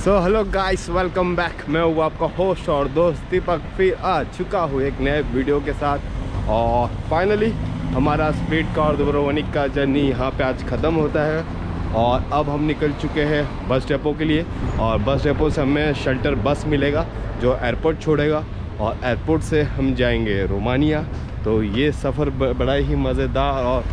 So hello guys, welcome back. मैं हूँ आपका होस्ट और दोस्त दीपक, फिर आ चुका हूँ एक नए वीडियो के साथ। और फाइनली हमारा स्पीड कार दुब्रोवनिक का जर्नी यहाँ पे आज ख़त्म होता है और अब हम निकल चुके हैं बस डेपो के लिए। और बस डेपो से हमें शेल्टर बस मिलेगा जो एयरपोर्ट छोड़ेगा और एयरपोर्ट से हम जाएंगे रोमानिया। तो ये सफ़र बड़ा ही मज़ेदार और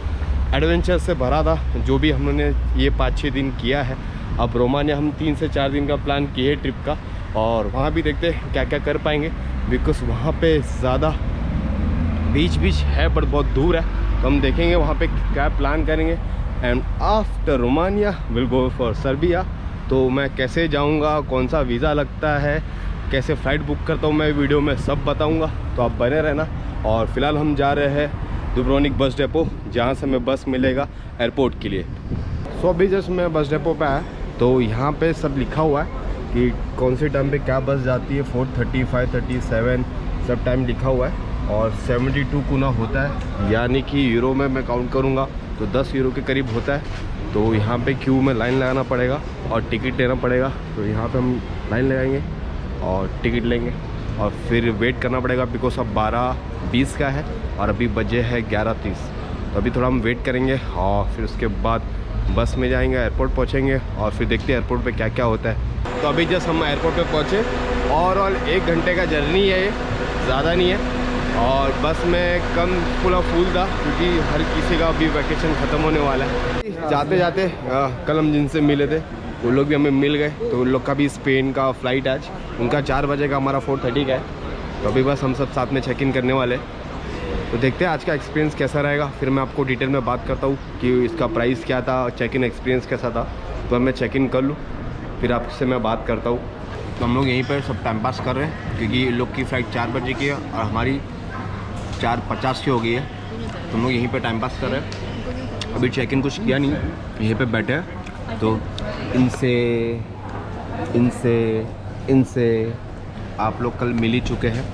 एडवेंचर से भरा था जो भी हमने ये 5-6 दिन किया है। अब रोमानिया हम 3 से 4 दिन का प्लान किए ट्रिप का और वहाँ भी देखते हैं क्या क्या कर पाएंगे, बिकॉज़ वहाँ पे ज़्यादा बीच है बट बहुत दूर है। तो हम देखेंगे वहाँ पे क्या प्लान करेंगे। And after Romania will go for Serbia. तो मैं कैसे जाऊँगा, कौन सा वीज़ा लगता है, कैसे फ़्लाइट बुक करता हूँ, मैं वीडियो में सब बताऊँगा। तो आप बने रहना। और फ़िलहाल हम जा रहे हैं दुब्रोवनिक बस डेपो, जहाँ से हमें बस मिलेगा एयरपोर्ट के लिए। सो अभी जस्ट मैं बस डेपो पे आया तो यहाँ पे सब लिखा हुआ है कि कौन से टाइम पे क्या बस जाती है। 4:30, 5:37 सब टाइम लिखा हुआ है। और 72 गुना होता है, यानी कि यूरो में मैं काउंट करूँगा तो 10 यूरो के करीब होता है। तो यहाँ पे क्यू में लाइन लगाना पड़ेगा और टिकट लेना पड़ेगा। तो यहाँ पे हम लाइन लगाएंगे और टिकट लेंगे और फिर वेट करना पड़ेगा, बिकॉज अब 12:20 का है और अभी बजे है 11:30। तो अभी थोड़ा हम वेट करेंगे और फिर उसके बाद बस में जाएंगे, एयरपोर्ट पहुंचेंगे और फिर देखते हैं एयरपोर्ट पे क्या क्या होता है। तो अभी जस्ट हम एयरपोर्ट पे पहुंचे और 1 घंटे का जर्नी है, ये ज़्यादा नहीं है। और बस में कम पूरा फुल था क्योंकि हर किसी का अभी वैकेशन ख़त्म होने वाला है। जाते जाते कल हम जिनसे मिले थे वो लोग भी हमें मिल गए। तो उन लोग का भी स्पेन का फ़्लाइट आज, उनका 4 बजे का, हमारा 4:30 का है। तो अभी बस हम सब साथ में चेक इन करने वाले। तो देखते हैं आज का एक्सपीरियंस कैसा रहेगा, फिर मैं आपको डिटेल में बात करता हूँ कि इसका प्राइस क्या था, चेक इन एक्सपीरियंस कैसा था। तो अब मैं चेक इन कर लूँ फिर आपसे मैं बात करता हूँ। तो हम लोग यहीं पर सब टाइम पास कर रहे हैं क्योंकि इन लोग की फ़्लाइट 4 बजे की है और हमारी 4:50 की हो गई है। तो हम लोग यहीं पर टाइम पास कर रहे हैं। अभी चेक इन कुछ किया नहीं, यहीं पर बैठे हैं। तो इनसे आप लोग कल मिल ही चुके हैं।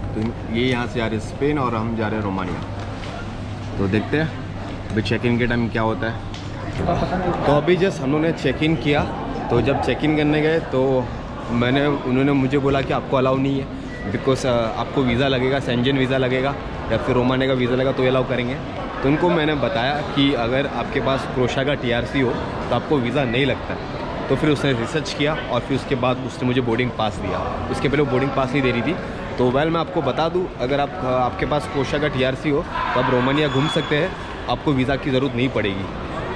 तो ये यहाँ से जा रहे हैं स्पेन और हम जा रहे हैं रोमानिया। तो देखते हैं अभी चेक इन के टाइम क्या होता है। तो अभी जस्ट हम लोगों ने चेक इन किया। तो जब चेक इन करने गए तो उन्होंने मुझे बोला कि आपको अलाउ नहीं है, बिकॉज आपको वीज़ा लगेगा, सेंजन वीज़ा लगेगा या फिर रोमानिया का वीज़ा लगेगा तो ये अलाउ करेंगे। तो उनको मैंने बताया कि अगर आपके पास क्रोएशिया का TRC हो तो आपको वीज़ा नहीं लगता है। तो फिर उसने रिसर्च किया और फिर उसके बाद उसने मुझे बोर्डिंग पास दिया। उसके पहले वो बोर्डिंग पास नहीं दे रही थी। तो मैं आपको बता दूं, अगर आपके पास क्रोएशिया का TRC हो तो आप रोमानिया घूम सकते हैं, आपको वीज़ा की ज़रूरत नहीं पड़ेगी।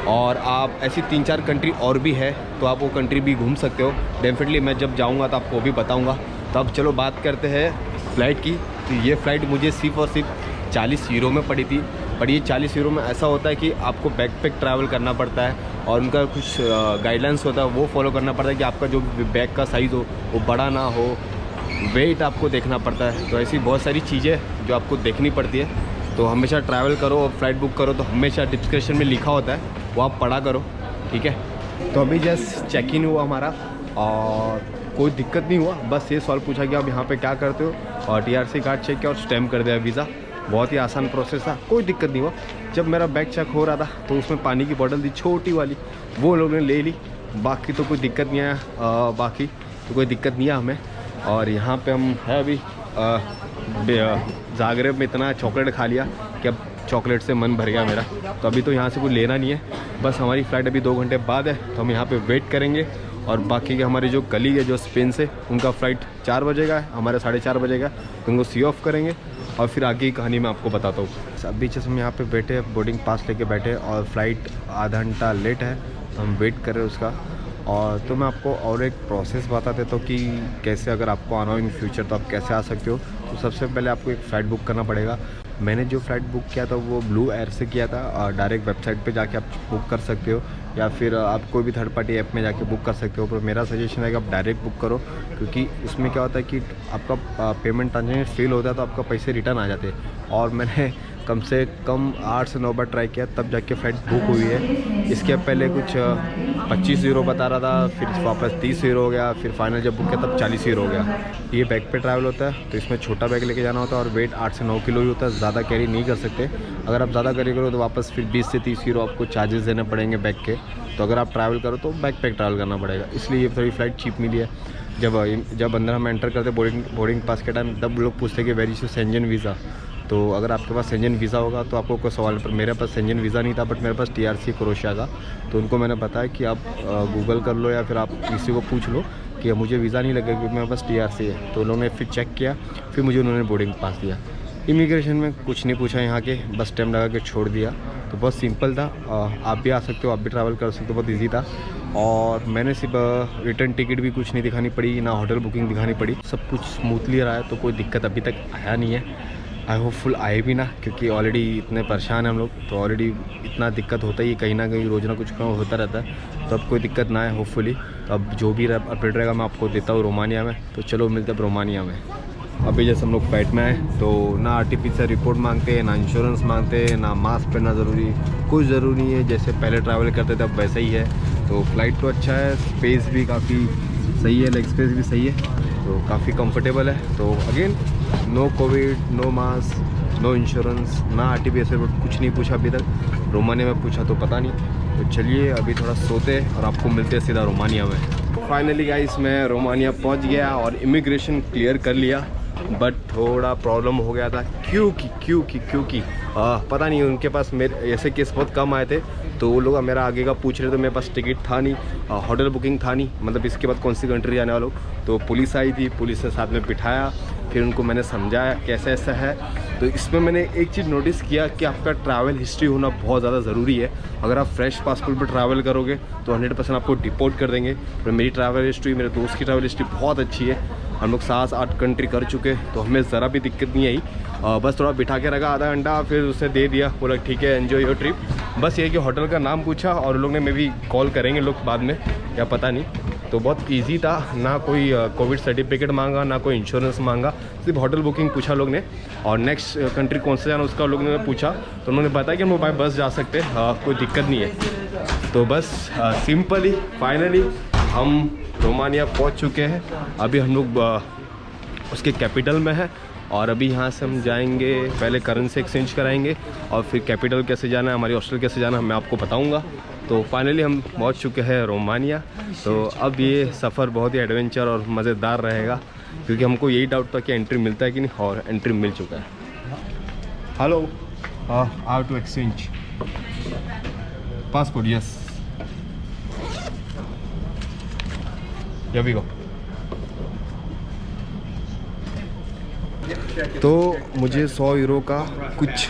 और आप ऐसी 3-4 कंट्री और भी है तो आप वो कंट्री भी घूम सकते हो। डेफिनेटली मैं जब जाऊंगा तो आपको वो भी बताऊंगा। तो अब चलो बात करते हैं फ़्लाइट की। तो ये फ़्लाइट मुझे सिर्फ और सिर्फ 40 यूरो में पड़ी थी। पर ये 40 यूरो में ऐसा होता है कि आपको बैकपैक ट्रैवल करना पड़ता है और उनका कुछ गाइडलाइंस होता है, वो फॉलो करना पड़ता है कि आपका जो बैग का साइज़ हो वो बड़ा ना हो, वेट आपको देखना पड़ता है। तो ऐसी बहुत सारी चीज़ें जो आपको देखनी पड़ती है। तो हमेशा ट्रैवल करो और फ्लाइट बुक करो तो हमेशा डिस्क्रिप्शन में लिखा होता है, वो आप पढ़ा करो, ठीक है। तो अभी जस्ट चेक इन हुआ हमारा और कोई दिक्कत नहीं हुआ। बस ये सवाल पूछा कि आप यहाँ पे क्या करते हो और TRC कार्ड चेक किया और स्टैम्प कर दिया वीज़ा। बहुत ही आसान प्रोसेस था, कोई दिक्कत नहीं हुआ। जब मेरा बैग चेक हो रहा था तो उसमें पानी की बोतल थी छोटी वाली, वो लोगों ने ले ली। बाकी तो कोई दिक्कत नहीं आया हमें। और यहाँ पे हम है अभी ज़ाग्रेब में इतना चॉकलेट खा लिया कि अब चॉकलेट से मन भर गया मेरा। तो अभी तो यहाँ से कुछ लेना नहीं है, बस हमारी फ़्लाइट अभी 2 घंटे बाद है। तो हम यहाँ पे वेट करेंगे और बाकी के हमारे जो कलीग है जो स्पेन से, उनका फ़्लाइट 4 बजे का है, हमारा 4:30 बजे का। तो उनको सी ऑफ करेंगे और फिर आगे की कहानी मैं आपको बताता हूँ। अभी जैसे हम यहाँ पे बैठे, बोर्डिंग पास लेके बैठे और फ़्लाइट आधा घंटा लेट है तो हम वेट कर रहे हैं उसका। और तो मैं आपको और एक प्रोसेस बता देता हूँ कि कैसे अगर आपको आना हो इन फ्यूचर तो आप कैसे आ सकते हो। तो सबसे पहले आपको एक फ़्लाइट बुक करना पड़ेगा। मैंने जो फ़्लाइट बुक किया था वो ब्लू एयर से किया था और डायरेक्ट वेबसाइट पे जाके आप बुक कर सकते हो या फिर आप कोई भी थर्ड पार्टी ऐप में जाके बुक कर सकते हो। पर मेरा सजेशन है कि आप डायरेक्ट बुक करो, क्योंकि उसमें क्या होता है कि आपका पेमेंट ट्रांजेक्शन फेल होता है तो आपका पैसे रिटर्न आ जाते हैं। और मैंने कम से कम 8 से 9 बार ट्राई किया, तब जाके फ़्लाइट बुक हुई है। इसके पहले कुछ 25 यूरो बता रहा था, फिर वापस 30 यूरो हो गया, फिर फाइनल जब बुक किया तब 40 यूरो हो गया। ये बैग पे ट्रैवल होता है, तो इसमें छोटा बैग लेके जाना होता है और वेट 8 से 9 किलो ही होता है, ज़्यादा कैरी नहीं कर सकते। अगर आप ज़्यादा कैरी करो तो वापस फिर 20 से 30 यूरो आपको चार्जेस देने पड़ेंगे बैग के। तो अगर आप ट्रैवल करो तो बैग पैक ट्रैवल करना पड़ेगा, इसलिए ये थोड़ी फ़्लाइट चीप मिली है। जब अंदर हम एंटर करते बोर्डिंग पास के टाइम, तब लोग पूछते कि where is your Schengen visa. तो अगर आपके पास शेंजन वीज़ा होगा तो आपको कोई सवाल नहीं, पर मेरे पास शेंजन वीज़ा नहीं था, बट मेरे पास TRC क्रोएशिया का। तो उनको मैंने बताया कि आप गूगल कर लो या फिर आप किसी को पूछ लो कि मुझे वीज़ा नहीं लगेगा क्योंकि मेरे पास TRC है। तो उन्होंने फिर चेक किया, फिर मुझे उन्होंने बोर्डिंग पास दिया। इमिग्रेशन में कुछ नहीं पूछा यहाँ के, बस स्टैम्प लगा के छोड़ दिया। तो बहुत सिंपल था, आप भी आ सकते हो, आप भी ट्रैवल कर सकते हो, बहुत ईजी था। और मैंने सिर्फ रिटर्न टिकट भी कुछ नहीं दिखानी पड़ी, ना होटल बुकिंग दिखानी पड़ी, सब कुछ स्मूथली रहा है। तो कोई दिक्कत अभी तक आया नहीं है, आई होपफुल आए भी ना, क्योंकि ऑलरेडी इतने परेशान हैं हम लोग। तो ऑलरेडी इतना दिक्कत होता ही, कहीं ना कहीं रोज़ ना कुछ होता रहता है, तो अब कोई दिक्कत ना है होपफुली। तो अब जो भी अपडेट रहेगा मैं आपको देता हूँ रोमानिया में। तो चलो मिलते हैं रोमानिया में। अभी जैसे हम लोग फ्लाइट में आए तो ना RT-PCR रिपोर्ट मांगते हैं, ना इंश्योरेंस मांगते हैं, ना मास्क पहनना ज़रूरी, कुछ ज़रूरी नहीं है। जैसे पहले ट्रैवल करते थे अब वैसा ही है। तो फ्लाइट तो अच्छा है, स्पेस भी काफ़ी सही है, लेग स्पेस भी सही है, तो काफ़ी कंफर्टेबल है। तो again no Covid, no mask, no insurance, ना RT-PCR रिपोर्ट, कुछ नहीं पूछा अभी तक। रोमानिया में पूछा तो पता नहीं। तो चलिए अभी थोड़ा सोते और आपको मिलते हैं सीधा रोमानिया में। फाइनली गाइस मैं रोमानिया पहुंच गया और इमिग्रेशन क्लियर कर लिया, बट थोड़ा प्रॉब्लम हो गया था। क्योंकि पता नहीं, उनके पास मेरे ऐसे केस बहुत कम आए थे, तो वो लोग मेरा आगे का पूछ रहे थे। मेरे पास टिकट था नहीं, होटल बुकिंग था नहीं, मतलब इसके बाद कौन सी कंट्री जाने वालों। तो पुलिस आई थी, पुलिस के साथ में बिठाया, फिर उनको मैंने समझाया कैसा ऐसा है। तो इसमें मैंने एक चीज़ नोटिस किया कि आपका ट्रैवल हिस्ट्री होना बहुत ज़्यादा ज़रूरी है। अगर आप फ्रेश पासपोर्ट पर ट्रैवल करोगे तो 100% आपको डिपोर्ट कर देंगे। पर मेरी ट्रैवल हिस्ट्री, मेरे दोस्त की ट्रैवल हिस्ट्री बहुत अच्छी है, हम लोग 7-8 कंट्री कर चुके, तो हमें ज़रा भी दिक्कत नहीं आई। बस थोड़ा बिठा के रखा आधा घंटा, फिर उसे दे दिया, बोला ठीक है एन्जॉय योर ट्रिप। बस ये कि होटल का नाम पूछा और लोग ने मे भी कॉल करेंगे लोग बाद में, या पता नहीं। तो बहुत इजी था, ना कोई कोविड सर्टिफिकेट मांगा, ना कोई इंश्योरेंस मांगा, सिर्फ होटल बुकिंग पूछा लोग ने। और नेक्स्ट कंट्री कौन से जाना उसका लोग ने पूछा, तो उन्होंने बताया कि हम बाय बस जा सकते हैं, कोई दिक्कत नहीं है। तो बस सिंपली फाइनली हम रोमानिया पहुंच चुके हैं। अभी हम लोग उसके कैपिटल में है और अभी यहाँ से हम जाएंगे, पहले करेंसी एक्सचेंज कराएंगे और फिर कैपिटल कैसे जाना है, हमारी हॉस्टल कैसे जाना है मैं आपको बताऊँगा। तो फाइनली हम पहुँच चुके हैं रोमानिया। तो अब ये सफ़र बहुत ही एडवेंचर और मज़ेदार रहेगा, क्योंकि हमको यही डाउट था कि एंट्री मिलता है कि नहीं, और एंट्री मिल चुका है। Hello, how to exchange passport? Yes, here we go। तो मुझे 100 यूरो का कुछ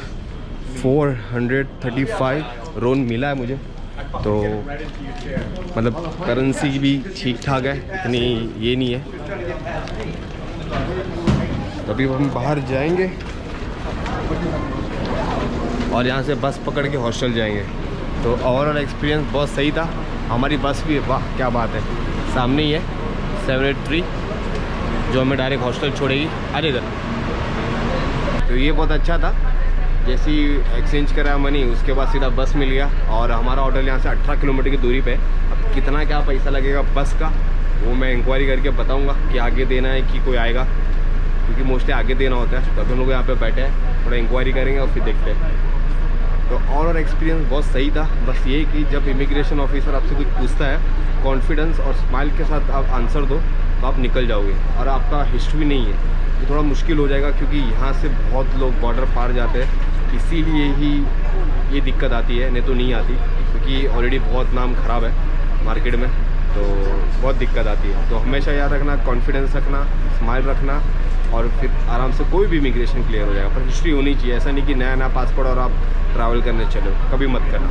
435 रोन मिला है मुझे। तो मतलब करेंसी भी ठीक ठाक है, इतनी ये नहीं है। तो अभी हम बाहर जाएंगे और यहाँ से बस पकड़ के हॉस्टल जाएंगे। तो ओवरऑल एक्सपीरियंस बहुत सही था। हमारी बस भी, वाह क्या बात है, सामने ही है 783 जो हमें डायरेक्ट हॉस्टल छोड़ेगी। अरे इधर, तो ये बहुत अच्छा था। जैसे ही एक्सचेंज करा मनी, उसके बाद सीधा बस मिल गया और हमारा होटल यहाँ से 18 किलोमीटर की दूरी पे। अब कितना क्या पैसा लगेगा बस का, वो मैं इंक्वायरी करके बताऊँगा कि आगे देना है कि कोई आएगा, क्योंकि मोस्टली आगे देना होता है। तो हम लोग यहाँ पे बैठे हैं, थोड़ा इंक्वायरी करेंगे और फिर देखते हैं। तो और एक्सपीरियंस बहुत सही था। बस ये कि जब इमिग्रेशन ऑफिसर आपसे कुछ पूछता है, कॉन्फिडेंस और स्माइल के साथ आप आंसर दो तो आप निकल जाओगे। और आपका हिस्ट्री नहीं है तो थोड़ा मुश्किल हो जाएगा, क्योंकि यहाँ से बहुत लोग बॉर्डर पार जाते हैं, इसीलिए ही ये दिक्कत आती है, नहीं तो नहीं आती, क्योंकि ऑलरेडी बहुत नाम ख़राब है मार्केट में, तो बहुत दिक्कत आती है। तो हमेशा याद रखना, कॉन्फिडेंस रखना, स्माइल रखना, और फिर आराम से कोई भी इमिग्रेशन क्लियर हो जाएगा। पर हिस्ट्री होनी चाहिए, ऐसा नहीं कि नया नया पासपोर्ट और आप ट्रैवल करने चलो, कभी मत करना।